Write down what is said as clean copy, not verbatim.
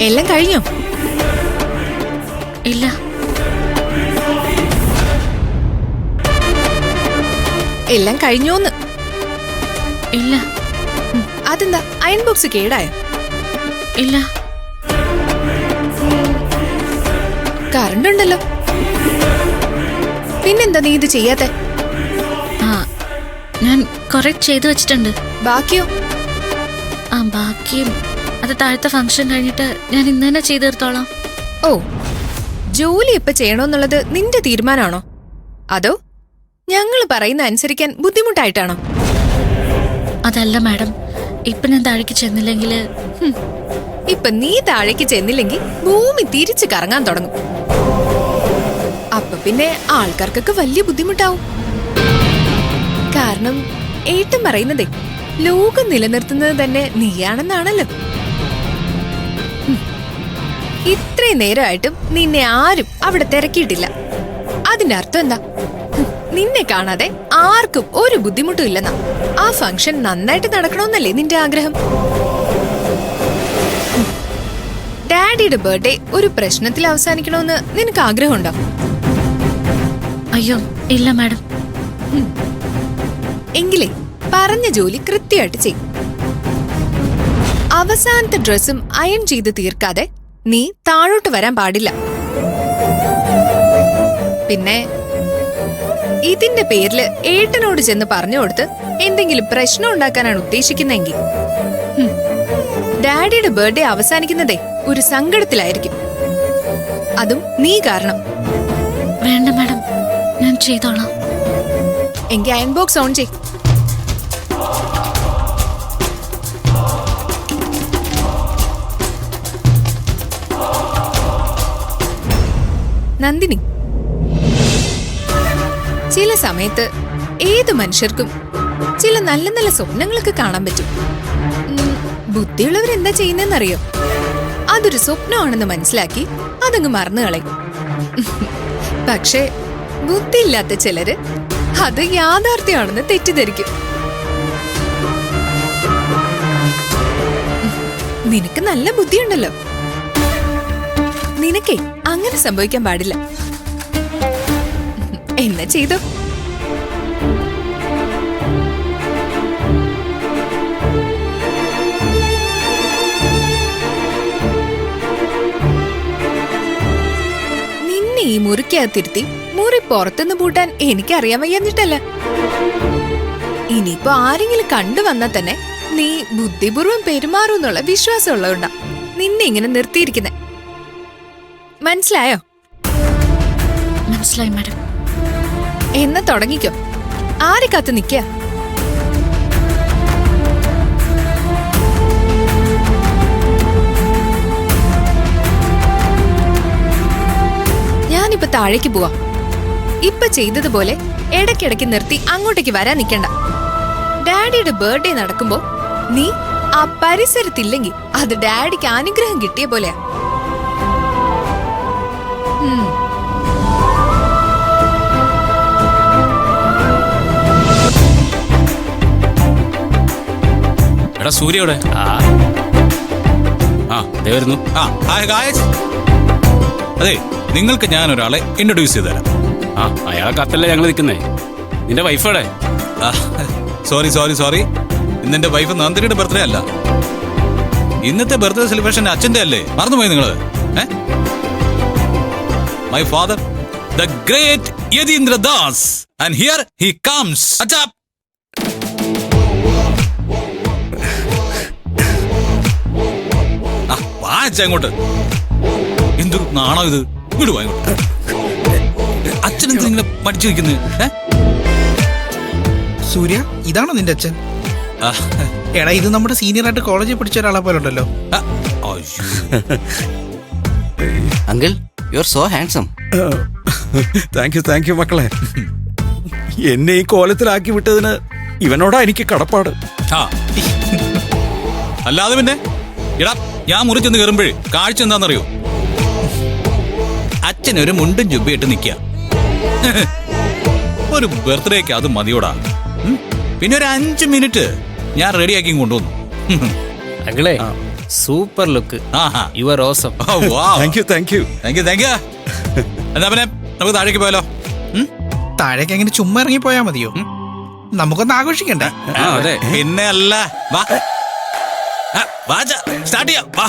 എല്ലാം കഴിഞ്ഞോ? ഇല്ല. എല്ലാം കഴിഞ്ഞോന്ന്? ഇല്ല. അതെന്താ, അയൺ ബോക്സ് കേടായോ? ഇല്ല. കറണ്ട് ഉണ്ടല്ലോ, പിന്നെന്താ നീ ഇത് ചെയ്യാത്തെ? ആ, ഞാൻ കുറെ ചെയ്തു വെച്ചിട്ടുണ്ട്. ബാക്കിയോ? ആ, ബാക്കിയും അത് താഴത്തെ ഫംഗ്ഷൻ കഴിഞ്ഞിട്ട് ഞാൻ ഇന്ന് തന്നെ ചെയ്തു തീർത്തോളാം. ഓ, ജോലി ഇപ്പൊ ചെയ്യണോന്നുള്ളത് നിന്റെ തീരുമാനമാണോ, അതോ ഞങ്ങള് പറയുന്ന അനുസരിക്കാൻ ബുദ്ധിമുട്ടായിട്ടാണോ? അതല്ല മാഡം, ഇപ്പൊ ഞാൻ താഴേക്ക് ചെന്നില്ലെങ്കിൽ ഇപ്പൊ നീ താഴേക്ക് ചെന്നില്ലെങ്കിൽ ഭൂമി തിരിച്ചു കറങ്ങാൻ തുടങ്ങും. അപ്പൊ പിന്നെ ആൾക്കാർക്കൊക്കെ വലിയ ബുദ്ധിമുട്ടാവും. കാരണം ഏട്ടൻ പറയുന്നതേ ലോകം നിലനിർത്തുന്നത് തന്നെ നീയാണെന്നാണല്ലോ. ഇത്രയും നേരമായിട്ടും നിന്നെ ആരും അവിടെ തിരക്കിയിട്ടില്ല. അതിന്റെ അർത്ഥം എന്താ? നിന്നെ കാണാതെ ആർക്കും ഒരു ബുദ്ധിമുട്ടും ഇല്ലെന്നാ. ആ ഫംഗ്ഷൻ നന്നായിട്ട് നടക്കണമെന്നല്ലേ നിന്റെ ആഗ്രഹം? ഡാഡിയുടെ ബർത്ത്ഡേ ഒരു പ്രശ്നത്തിൽ അവസാനിക്കണമെന്ന് നിനക്ക് ആഗ്രഹമുണ്ടോ? അയ്യോ ഇല്ല മാഡം. എങ്കിലേ പറഞ്ഞ ജോലി കൃത്യമായിട്ട് ചെയ്യും. അവസാനത്തെ ഡ്രസ്സും അയൺ ചെയ്ത് തീർക്കാതെ നീ താഴോട്ട് വരാൻ പാടില്ല. പിന്നെ ഇതിന്റെ പേരില് ഏട്ടനോട് ചെന്ന് പറഞ്ഞു കൊടുത്ത് എന്തെങ്കിലും പ്രശ്നം ഉണ്ടാക്കാനാണ് ഉദ്ദേശിക്കുന്നെങ്കിൽ ഡാഡിയുടെ ബർത്ത്ഡേ അവസാനിക്കുന്നതേ ഒരു സങ്കടത്തിലായിരിക്കും. അതും നീ കാരണം. വേണ്ട മാഡം, ഞാൻ ചെയ്തോളാം. എങ്കിൽ അയൺ ബോക്സ് ഓൺ ചെയ്. നന്ദിനി, ചില സമയത്ത് ഏത് മനുഷ്യർക്കും ചില നല്ല നല്ല സ്വപ്നങ്ങളൊക്കെ കാണാൻ പറ്റും. ബുദ്ധിയുള്ളവരെന്താ ചെയ്യുന്നറിയോ? അതൊരു സ്വപ്നമാണെന്ന് മനസ്സിലാക്കി അതങ്ങ് മറന്നു കളയും. പക്ഷേ ബുദ്ധിയില്ലാത്ത ചിലര് അത് യാഥാർത്ഥ്യമാണെന്ന് തെറ്റിദ്ധരിക്കും. നിനക്ക് നല്ല ബുദ്ധിയുണ്ടല്ലോ. നിനക്കേ അങ്ങനെ സംഭവിക്കാൻ പാടില്ല. എന്നാ ചെയ്തോ. നിന്നെ ഈ മുറിക്കകത്തിരുത്തി മുറി പുറത്തുനിന്ന് പൂട്ടാൻ എനിക്കറിയാൻ വയ്യാഞ്ഞിട്ടല്ല. ഇനിയിപ്പോ ആരെങ്കിലും കണ്ടു വന്നാൽ തന്നെ നീ ബുദ്ധിപൂർവം പെരുമാറുന്നുള്ള വിശ്വാസമുള്ളതുകൊണ്ടാ നിന്നെ ഇങ്ങനെ നിർത്തിയിരിക്കുന്നെ. മനസ്സിലായോ? മനസ്സിലായി മാഡം. എന്നാ തുടങ്ങിക്കോ. ആരെ കാത്ത് നിക്ക? ഞാനിപ്പോ താഴേക്ക് പോവാ. ഇപ്പൊ ചെയ്തതുപോലെ ഇടയ്ക്കിടയ്ക്ക് നിർത്തി അങ്ങോട്ടേക്ക് വരാൻ നിക്കണ്ട. ഡാഡിയുടെ ബർത്ത്ഡേ നടക്കുമ്പോ നീ ആ പരിസരത്തില്ലെങ്കിൽ അത് ഡാഡിക്ക് അനുഗ്രഹം കിട്ടിയ പോലെയാ. എടാ സൂര്യയുടെ വരുന്നു. അതെ, നിങ്ങൾക്ക് ഞാൻ ഒരാളെ ഇൻട്രൊഡ്യൂസ് ചെയ്ത് തരാം. അയാളെ കത്തല്ലേ ഞങ്ങൾ നിൽക്കുന്നേ. നിന്റെ വൈഫോടെ? സോറി സോറി സോറി, ഇന്നെന്റെ വൈഫ് നന്ദിനിയുടെ ബർത്ത്ഡേ അല്ല. ഇന്നത്തെ ബർത്ത്ഡേ സെലിബ്രേഷൻ അച്ഛന്റെ അല്ലേ? മറന്നുപോയി നിങ്ങള്? My father, the great Yathindra Das, and here he comes. അച്ഛാ, അങ്ങോട്ട്. എന്തൊരു നാണോ ഇത്? വിടുവാ ഇങ്ങോട്ട്. അച്ഛനെന്ത് നിങ്ങളെ പഠിച്ചു വയ്ക്കുന്നത്? സൂര്യ, ഇതാണോ നിന്റെ അച്ഛൻ? എടാ, ഇത് നമ്മുടെ സീനിയർ ആയിട്ട് കോളേജിൽ പഠിച്ച ഒരാളെ പോലെ ഉണ്ടല്ലോ. Uncle, you are so handsome. Thank you മക്കളെ. എന്നെ ഈ കോലത്തിലാക്കി വിട്ടതിന് ഇവനോടാ എനിക്ക് കടപ്പാട്. അല്ലാതെ പിന്നെ എടാ, ഞാൻ മുറി ചെന്ന് കയറുമ്പോഴേ കാഴ്ച എന്താണെന്നറിയോ? അച്ഛനൊരു മുണ്ടും ജുബയായിട്ട് നിൽക്കുക. ഒരു ബർത്ത്ഡേക്ക് അത് മതിയോടാ. പിന്നെ ഒരു 5 മിനിറ്റ് ഞാൻ റെഡിയാക്കി കൊണ്ടുവന്നു. അങ്കിളെ, super look Aaha. You are awesome. Oh, wow. Thank you thank you Thank you, thank you. എന്നാ പിന്നെ നമുക്ക് താഴേക്ക് പോയാലോ? താഴേക്ക് അങ്ങനെ ചുമ്മാ ഇറങ്ങി പോയാ മതിയോ? നമുക്കൊന്ന് ആഘോഷിക്കണ്ടേ? ആ അതെ. പിന്നെ അല്ല, വാ സ്റ്റാർട്ട് ചെയ്യാം, വാ.